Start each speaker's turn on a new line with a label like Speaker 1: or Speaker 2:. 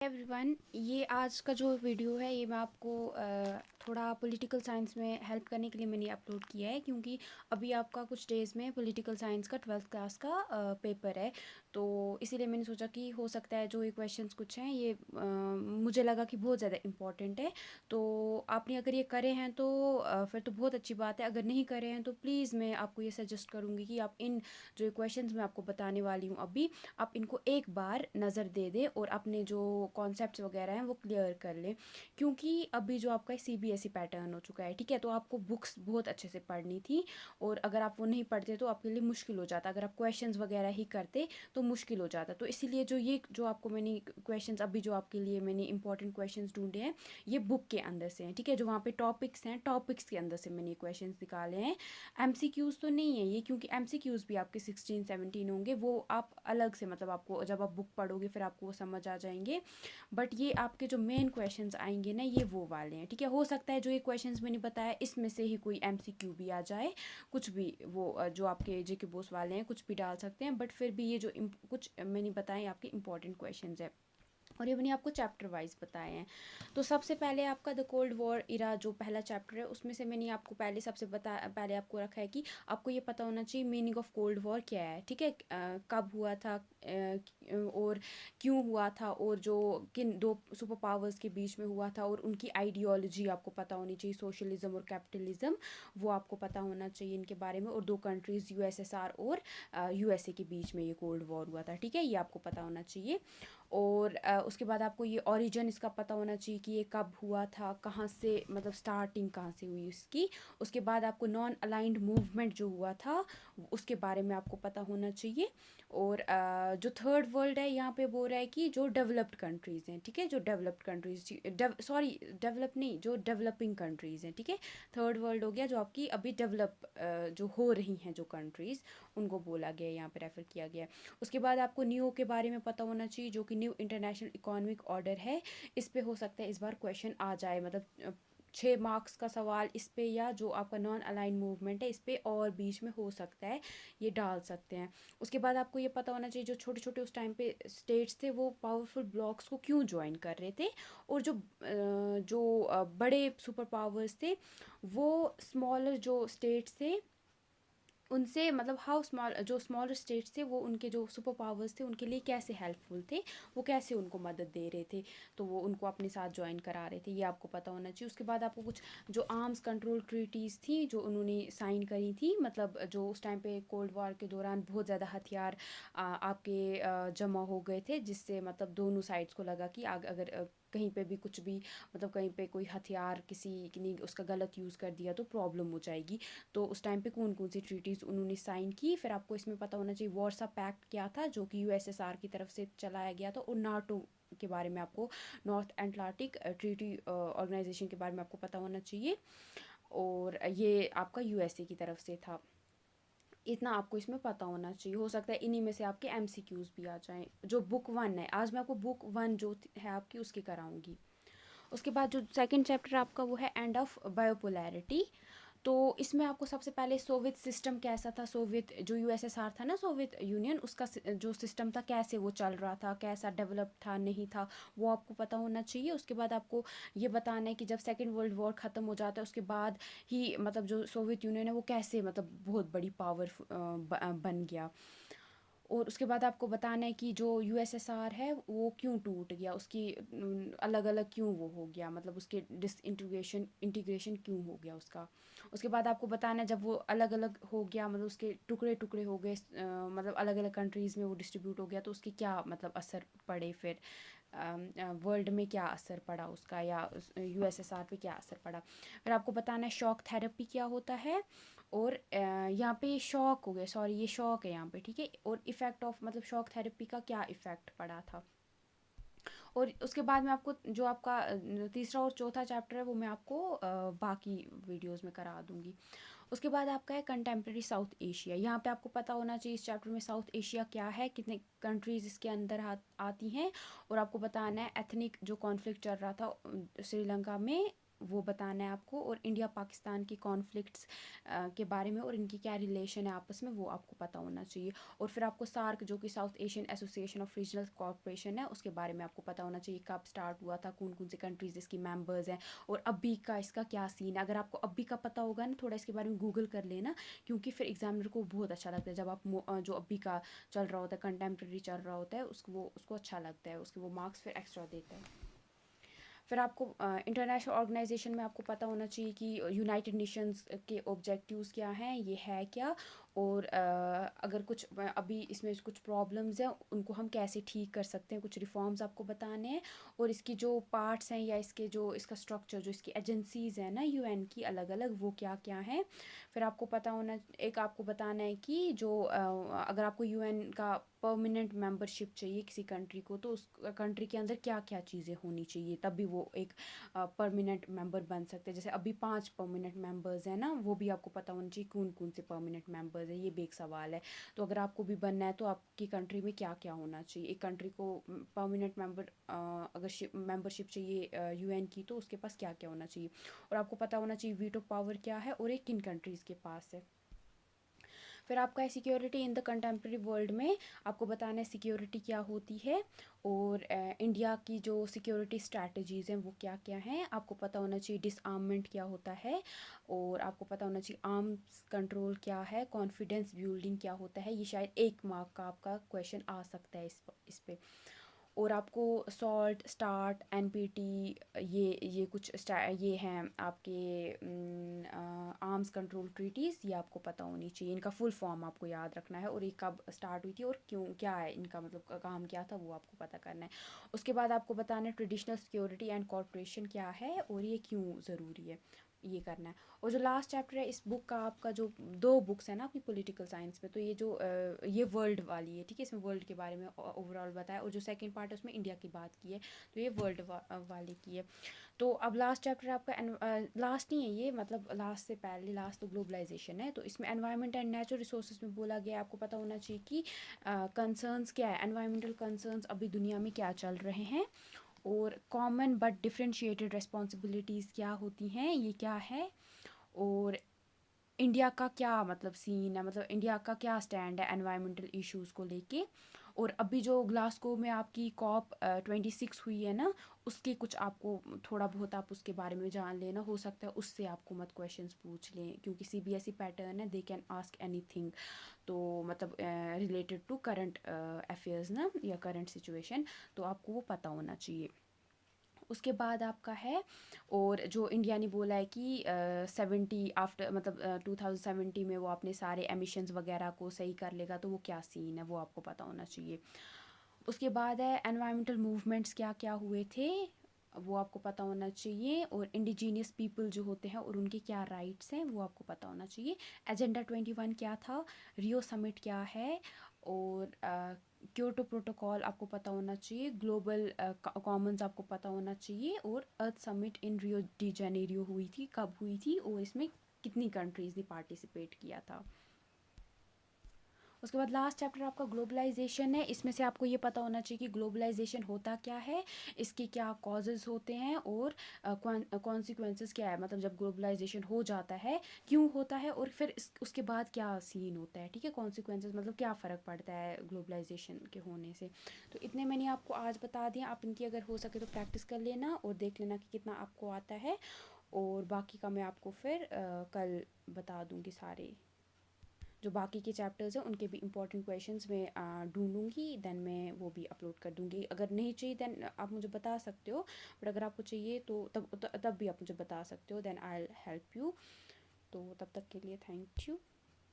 Speaker 1: Everyone, ये आज का जो वीडियो है ये मैं आपको थोड़ा पॉलिटिकल साइंस में हेल्प करने के लिए मैंने अपलोड किया है, क्योंकि अभी आपका कुछ डेज़ में पॉलिटिकल साइंस का 12th क्लास का पेपर है। तो इसीलिए मैंने सोचा कि हो सकता है जो ये क्वेश्चंस कुछ हैं ये मुझे लगा कि बहुत ज़्यादा इम्पॉर्टेंट है। तो आपने अगर ये करे हैं तो फिर तो बहुत अच्छी बात है। अगर नहीं करे हैं तो प्लीज़ मैं आपको ये सजेस्ट करूँगी कि आप इन जो क्वेश्चंस मैं आपको बताने वाली हूँ अभी, आप इनको एक बार नज़र दे दें और अपने जो कॉन्सेप्ट्स वगैरह हैं वो क्लियर कर लें, क्योंकि अभी जो आपका सीबीएसई पैटर्न हो चुका है, ठीक है। तो आपको बुक्स बहुत अच्छे से पढ़नी थी, और अगर आप वो नहीं पढ़ते तो आपके लिए मुश्किल हो जाता। अगर आप क्वेश्चंस वगैरह ही करते तो मुश्किल हो जाता। तो इसीलिए जो आपको मैंने क्वेश्चंस अभी जो आपके लिए मैंने इंपॉर्टेंट क्वेश्चंस ढूंढे हैं ये बुक के अंदर से हैं, ठीक है। जो वहाँ पे टॉपिक्स हैं, टॉपिक्स के अंदर से मैंने क्वेश्चंस निकाले हैं। एमसीक्यूज़ तो नहीं है ये, क्योंकि एमसीक्यूज़ भी आपके 16-17 होंगे, वो आप अलग से मतलब आपको जब आप बुक पढ़ोगे फिर आपको वो समझ आ जाएंगे। बट ये आपके जो मेन क्वेश्चंस आएंगे ना ये वो वाले हैं, ठीक है। हो सकता है जो ये क्वेश्चंस मैंने बताया इसमें से ही कोई एमसीक्यू भी आ जाए, कुछ भी वो जो आपके जेके बोस वाले हैं कुछ भी डाल सकते हैं, बट फिर भी ये जो कुछ मैंने बताए आपके इंपॉर्टेंट क्वेश्चंस है, और ये मैंने आपको चैप्टर वाइज बताए हैं। तो सबसे पहले आपका द कोल्ड वॉर इरा जो पहला चैप्टर है उसमें से मैंने आपको पहले आपको रखा है कि आपको ये पता होना चाहिए मीनिंग ऑफ कोल्ड वॉर क्या है, ठीक है। कब हुआ था, और क्यों हुआ था, और जो किन दो सुपर पावर्स के बीच में हुआ था, और उनकी आइडियोलॉजी आपको पता होनी चाहिए, सोशलिज्म और कैपिटलिज्म, वो आपको पता होना चाहिए इनके बारे में। और दो कंट्रीज़ यूएसएसआर और यूएसए के बीच में ये कोल्ड वॉर हुआ था, ठीक है, ये आपको पता होना चाहिए। और उसके बाद आपको ये ओरिजिन इसका पता होना चाहिए कि ये कब हुआ था, कहाँ से मतलब स्टार्टिंग कहाँ से हुई इसकी। उसके बाद आपको नॉन अलाइंड मूवमेंट जो हुआ था उसके बारे में आपको पता होना चाहिए। और जो थर्ड वर्ल्ड है यहाँ पे बोल रहा है कि जो डेवलप्ड कंट्रीज़ हैं, ठीक है, जो डेवलप्ड कंट्रीज, सॉरी डेवलप नहीं, जो डेवलपिंग कंट्रीज़ हैं, ठीक है। थर्ड वर्ल्ड हो गया जो आपकी अभी डेवलप जो हो रही हैं जो कंट्रीज़, उनको बोला गया है, यहाँ पे रेफ़र किया गया है। उसके बाद आपको न्यू के बारे में पता होना चाहिए जो कि न्यू इंटरनेशनल इकोनॉमिक ऑर्डर है। इस पे हो सकता है इस बार क्वेश्चन आ जाए, मतलब 6 मार्क्स का सवाल इस पे, या जो आपका नॉन अलाइन मूवमेंट है इस पे और बीच में हो सकता है ये डाल सकते हैं। उसके बाद आपको ये पता होना चाहिए जो छोटे छोटे उस टाइम पे स्टेट्स थे वो पावरफुल ब्लॉक्स को क्यों ज्वाइन कर रहे थे, और जो बड़े सुपर पावर्स थे वो स्मॉलर जो स्टेट्स थे उनसे, मतलब हाउ स्मॉल, जो स्मॉलर स्टेट्स थे वो उनके जो सुपर पावर्स थे उनके लिए कैसे हेल्पफुल थे, वो कैसे उनको मदद दे रहे थे, तो वो उनको अपने साथ ज्वाइन करा रहे थे, ये आपको पता होना चाहिए। उसके बाद आपको कुछ जो आर्म्स कंट्रोल ट्रीटीज़ थी जो उन्होंने साइन करी थी, मतलब जो उस टाइम पे कोल्ड वॉर के दौरान बहुत ज़्यादा हथियार आपके जमा हो गए थे, जिससे मतलब दोनों साइड्स को लगा कि अगर कहीं पे भी कुछ भी, मतलब कहीं पे कोई हथियार किसी ने उसका गलत यूज़ कर दिया तो प्रॉब्लम हो जाएगी। तो उस टाइम पे कौन कौन सी ट्रीटीज़ उन्होंने साइन की। फिर आपको इसमें पता होना चाहिए वार्सा पैक्ट क्या था जो कि यूएसएसआर की तरफ से चलाया गया था, और नाटो के बारे में आपको, नॉर्थ एटलांटिक ट्रीटी ऑर्गेनाइजेशन के बारे में आपको पता होना चाहिए, और ये आपका यूएसए की तरफ से था। इतना आपको इसमें पता होना चाहिए। हो सकता है इन्हीं में से आपके एमसीक्यूज़ भी आ जाएं। जो बुक 1 है, आज मैं आपको बुक 1 जो है आपकी उसकी कराऊंगी। उसके बाद जो सेकंड चैप्टर आपका वो है एंड ऑफ बायोपोलैरिटी। तो इसमें आपको सबसे पहले सोवियत सिस्टम कैसा था, सोवियत जो यूएसएसआर था ना, सोवियत यूनियन, उसका जो सिस्टम था कैसे वो चल रहा था, कैसा डेवलप था नहीं था, वो आपको पता होना चाहिए। उसके बाद आपको ये बताना है कि जब सेकेंड वर्ल्ड वॉर ख़त्म हो जाता है उसके बाद ही मतलब जो सोवियत यूनियन है वो कैसे मतलब बहुत बड़ी पावर बन गया। और उसके बाद आपको बताना है कि जो यूएसएसआर है वो क्यों टूट गया, उसकी अलग अलग क्यों वो हो गया, मतलब उसके डिसइंटीग्रेशन इंटीग्रेशन क्यों हो गया उसका। उसके बाद आपको बताना है जब वो अलग अलग हो गया, मतलब उसके टुकड़े टुकड़े हो गए, मतलब अलग अलग कंट्रीज़ में वो डिस्ट्रीब्यूट हो गया, तो उसके क्या मतलब असर पड़े, फिर वर्ल्ड में क्या असर पड़ा उसका, या यूएसएसआर पे क्या असर पड़ा। फिर आपको बताना है शॉक थेरेपी क्या होता है, और यहाँ पे शॉक हो गया, सॉरी ये शॉक है यहाँ पे, ठीक है। और इफ़ेक्ट ऑफ, मतलब शॉक थेरेपी का क्या इफ़ेक्ट पड़ा था। और उसके बाद में आपको जो आपका तीसरा और चौथा चैप्टर है वो मैं आपको बाकी वीडियोस में करा दूँगी। उसके बाद आपका है कंटेम्प्रेरी साउथ एशिया। यहाँ पे आपको पता होना चाहिए इस चैप्टर में साउथ एशिया क्या है, कितने कंट्रीज़ इसके अंदर आती हैं, और आपको बताना है एथनिक जो कॉन्फ्लिक्ट चल रहा था श्रीलंका में वो बताना है आपको, और इंडिया पाकिस्तान के कॉन्फ्लिक्ट्स के बारे में और इनकी क्या रिलेशन है आपस में, वो आपको पता होना चाहिए। और फिर आपको सार्क, जो कि south Asian association of regional corporation है, उसके बारे में आपको पता होना चाहिए, कब स्टार्ट हुआ था, कौन कौन सी कंट्रीज़ इसकी मेंबर्स हैं, और अभी का इसका क्या सीन है। अगर आपको अभी का पता होगा ना, थोड़ा इसके बारे में गूगल कर लेना, क्योंकि फिर एग्जामिनर को बहुत अच्छा लगता है जब आप जो अभी का चल रहा होता है, कंटेम्प्रेरी चल रहा होता है, उसको अच्छा लगता है, उसके वो मार्क्स फिर एक्स्ट्रा देता है। फिर आपको इंटरनेशनल ऑर्गेनाइजेशन में आपको पता होना चाहिए कि यूनाइटेड नेशंस के ऑब्जेक्टिव्स क्या हैं, ये है क्या, और अगर कुछ अभी इसमें कुछ प्रॉब्लम्स हैं उनको हम कैसे ठीक कर सकते हैं, कुछ रिफॉर्म्स आपको बताने हैं, और इसकी जो पार्ट्स हैं या इसका स्ट्रक्चर, जो इसकी एजेंसीज़ हैं ना यूएन की अलग अलग, वो क्या क्या हैं। फिर आपको पता होना, एक आपको बताना है कि जो अगर आपको यूएन का परमानेंट मेंबरशिप चाहिए किसी कंट्री को, तो उस कंट्री के अंदर क्या क्या चीज़ें होनी चाहिए, तब भी वो एक परमानेंट मेंबर बन सकते हैं। जैसे अभी 5 परमानेंट मेंबर्स हैं ना, वो भी आपको पता होना चाहिए कौन कौन से परमानेंट मेंबर्स हैं, ये भी एक सवाल है। तो अगर आपको भी बनना है तो आपकी कंट्री में क्या क्या होना चाहिए, एक कंट्री को परमानेंट मेंबर अगर मेंबरशिप चाहिए यूएन की, तो उसके पास क्या क्या होना चाहिए, और आपको पता होना चाहिए वीटो पावर क्या है और ये किन कंट्रीज़ के पास है। फिर आपका है security in the contemporary world में, आपको बताना है सिक्योरिटी क्या होती है, और इंडिया की जो सिक्योरिटी स्ट्रैटेजीज़ हैं वो क्या क्या हैं। आपको पता होना चाहिए डिसआर्ममेंट क्या होता है, और आपको पता होना चाहिए आर्म्स कंट्रोल क्या है, कॉन्फिडेंस बिल्डिंग क्या होता है। ये शायद 1 मार्क का आपका क्वेश्चन आ सकता है इस पे। और आपको सॉल्ट, स्टार्ट, एनपीटी, ये कुछ ये हैं आपके आर्म्स कंट्रोल ट्रीटीज़, ये आपको पता होनी चाहिए। इनका फुल फॉर्म आपको याद रखना है, और ये कब स्टार्ट हुई थी और क्यों, क्या है इनका मतलब काम क्या था, वो आपको पता करना है। उसके बाद आपको बताना है ट्रेडिशनल सिक्योरिटी एंड कॉर्पोरेशन क्या है और ये क्यों ज़रूरी है, ये करना है। और जो लास्ट चैप्टर है इस बुक का, आपका जो 2 बुक्स है ना आपकी पॉलिटिकल साइंस में, तो ये जो ये वर्ल्ड वाली है, ठीक है, इसमें वर्ल्ड के बारे में ओवरऑल बताया, और जो सेकंड पार्ट है उसमें इंडिया की बात की है, तो ये वर्ल्ड वाली की है। तो अब लास्ट चैप्टर आपका लास्ट नहीं है ये, मतलब लास्ट से पहले, लास्ट तो ग्लोबलाइजेशन है, तो इसमें एनवायरनमेंट एंड नेचुरल रिसोर्सेज में बोला गया है, आपको पता होना चाहिए कि कंसर्न्स क्या है, एनवायरमेंटल कंसर्न्स अभी दुनिया में क्या चल रहे हैं, और कॉमन बट डिफरेंशिएटेड रिस्पॉन्सिबिलिटीज़ क्या होती हैं, ये क्या है, और इंडिया का क्या मतलब सीन है, मतलब इंडिया का क्या स्टैंड है एनवायरमेंटल इश्यूज़ को लेके। और अभी जो ग्लासगो में आपकी कॉप 26 हुई है ना, उसके कुछ आपको थोड़ा बहुत आप उसके बारे में जान लेना, हो सकता है उससे आपको मत क्वेश्चंस पूछ लें, क्योंकि सीबीएसई पैटर्न है, दे कैन आस्क एनीथिंग, तो मतलब रिलेटेड टू करंट अफेयर्स ना, या करंट सिचुएशन, तो आपको वो पता होना चाहिए। उसके बाद आपका है, और जो इंडिया ने बोला है कि 70 आफ्टर, मतलब 2070 में वो अपने सारे एमिशंस वगैरह को सही कर लेगा, तो वो क्या सीन है, वो आपको पता होना चाहिए। उसके बाद है एनवायरमेंटल मूवमेंट्स क्या क्या हुए थे, वो आपको पता होना चाहिए, और इंडिजीनियस पीपल जो होते हैं और उनके क्या राइट्स हैं, वो आपको पता होना चाहिए। एजेंडा 21 क्या था, रियो समिट क्या है, और क्योटो प्रोटोकॉल आपको पता होना चाहिए, ग्लोबल कॉमन्स आपको पता होना चाहिए, और earth summit in Rio de Janeiro हुई थी, कब हुई थी, और इसमें कितनी कंट्रीज़ ने पार्टिसिपेट किया था। उसके बाद लास्ट चैप्टर आपका ग्लोबलाइजेशन है, इसमें से आपको ये पता होना चाहिए कि ग्लोबलाइजेशन होता क्या है, इसके क्या कॉजेज़ होते हैं, और कॉन्सिक्वेंसेस क्या है, मतलब जब ग्लोबलाइजेशन हो जाता है क्यों होता है, और फिर उसके बाद क्या सीन होता है, ठीक है, कॉन्सिक्वेंसेस मतलब क्या फ़र्क पड़ता है ग्लोबलाइजेशन के होने से। तो इतने मैंने आपको आज बता दिया, आप इनकी अगर हो सके तो प्रैक्टिस कर लेना और देख लेना कि कितना आपको आता है, और बाकी का मैं आपको फिर कल बता दूँगी सारे जो बाकी के चैप्टर्स हैं, उनके भी इंपॉर्टेंट क्वेश्चंस मैं ढूंढूंगी, देन मैं वो भी अपलोड कर दूंगी। अगर नहीं चाहिए देन आप मुझे बता सकते हो, बट अगर आपको चाहिए तो तब भी आप मुझे बता सकते हो, then I will help you. तो तब तक के लिए थैंक यू।